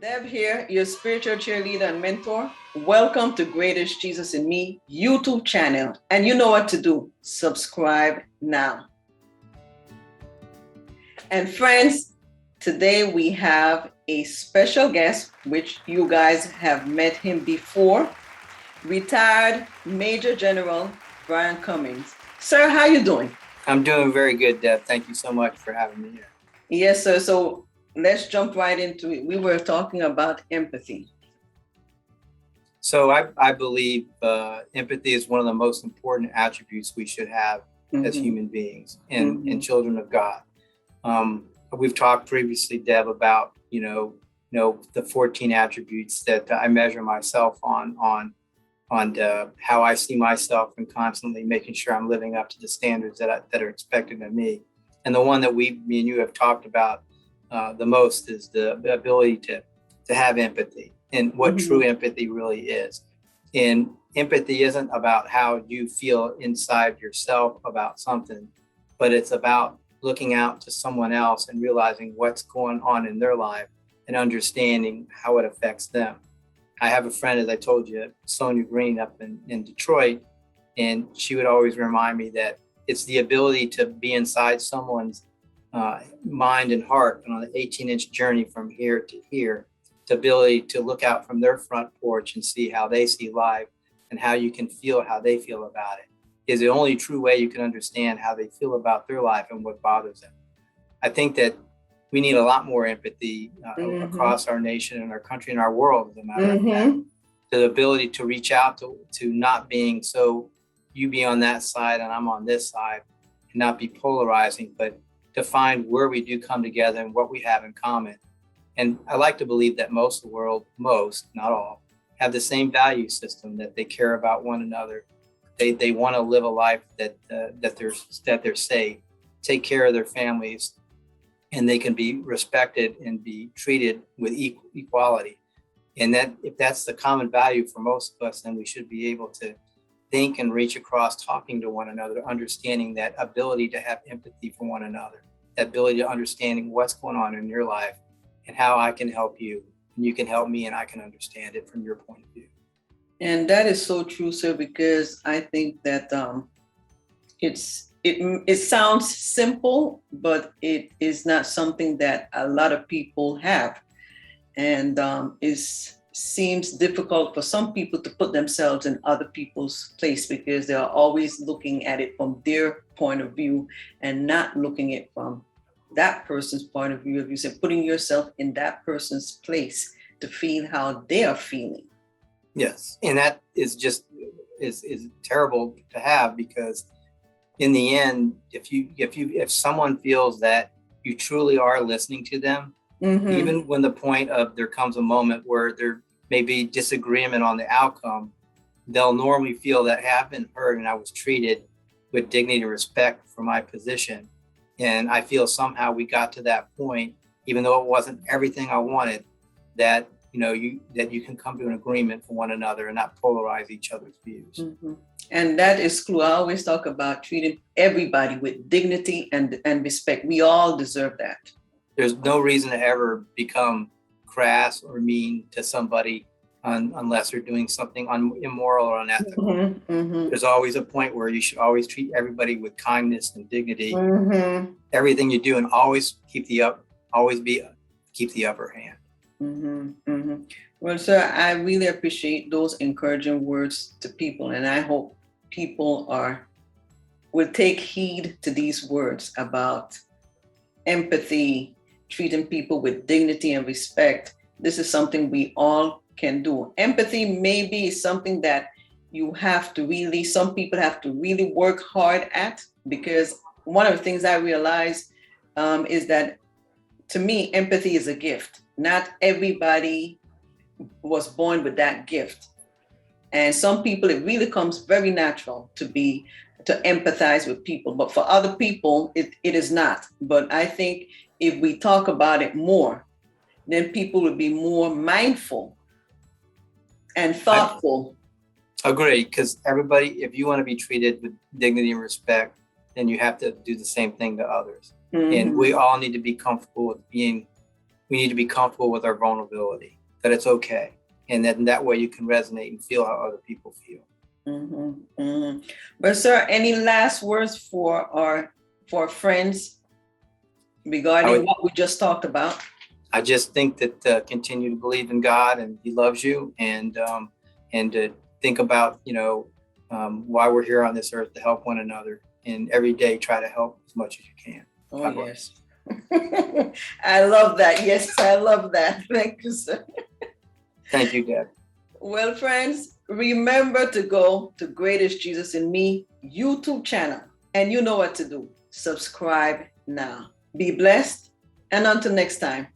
Deb here, your spiritual cheerleader and mentor. Welcome to Greatest Jesus in Me YouTube channel. And you know what to do. Subscribe now. And friends, today we have a special guest, which you guys have met him before. Retired Major General Brian Cummings. Sir, how you doing? I'm doing very good, Deb. Thank you so much for having me here. Yes, sir. So let's jump right into it. We were talking about empathy. So I believe empathy is one of the most important attributes we should have as human beings and children of God. We've talked previously, Deb, about the 14 attributes that I measure myself on how I see myself and constantly making sure I'm living up to the standards that are expected of me. And the one that me and you have talked about the most is the ability to have empathy and what true empathy really is. And empathy isn't about how you feel inside yourself about something, but it's about looking out to someone else and realizing what's going on in their life and understanding how it affects them. I have a friend, as I told you, Sonia Green up in Detroit, and she would always remind me that it's the ability to be inside someone's mind and heart and on an 18-inch journey from here to here, the ability to look out from their front porch and see how they see life and how you can feel how they feel about it is the only true way you can understand how they feel about their life and what bothers them. I think that we need a lot more empathy across our nation and our country and our world, as a matter of fact. The ability to reach out to not being so you be on that side and I'm on this side and not be polarizing, but to find where we do come together and what we have in common. And I like to believe that most of the world, not all, have the same value system, that they care about one another. They want to live a life that they're safe, take care of their families, and they can be respected and be treated with equality. And that if that's the common value for most of us, then we should be able to think and reach across talking to one another, understanding that ability to have empathy for one another, that ability to understanding what's going on in your life and how I can help you and you can help me and I can understand it from your point of view. And that is so true, sir, because I think that it sounds simple, but it is not something that a lot of people have. And it seems difficult for some people to put themselves in other people's place because they are always looking at it from their point of view and not looking at it from that person's point of view. If you said putting yourself in that person's place to feel how they are feeling. Yes, and that is just is terrible to have, because in the end, if someone feels that you truly are listening to them, even when the point of there comes a moment where there may be disagreement on the outcome, they'll normally feel that I have been heard and I was treated with dignity and respect for my position. And I feel somehow we got to that point, even though it wasn't everything I wanted, that you can come to an agreement for one another and not polarize each other's views. And that is true. I always talk about treating everybody with dignity and respect. We all deserve that. There's no reason to ever become crass or mean to somebody unless they're doing something immoral or unethical. There's always a point where you should always treat everybody with kindness and dignity. Everything you do, and always keep the upper hand. Well, sir, I really appreciate those encouraging words to people, and I hope people will take heed to these words about empathy, treating people with dignity and respect. This is something we all can do. Empathy may be something that some people have to really work hard at, because one of the things I realize is that, to me, empathy is a gift. Not everybody was born with that gift. And some people, it really comes very natural to empathize with people. But for other people, it is not. But I think if we talk about it more, then people will be more mindful and thoughtful. I agree, because everybody, if you want to be treated with dignity and respect, then you have to do the same thing to others. And we all need to be comfortable with being we need to be comfortable with our vulnerability, that it's okay. And then that way you can resonate and feel how other people feel. But sir, any last words for our friends regarding what we just talked about? I just think that continue to believe in God, and He loves you, and to think about, why we're here on this earth, to help one another, and every day try to help as much as you can. Oh, yes. I love that. Yes, I love that. Thank you, sir. Thank you, Deb. Well, friends, remember to go to Greatest Jesus in Me YouTube channel, and you know what to do. Subscribe now. Be blessed, and until next time.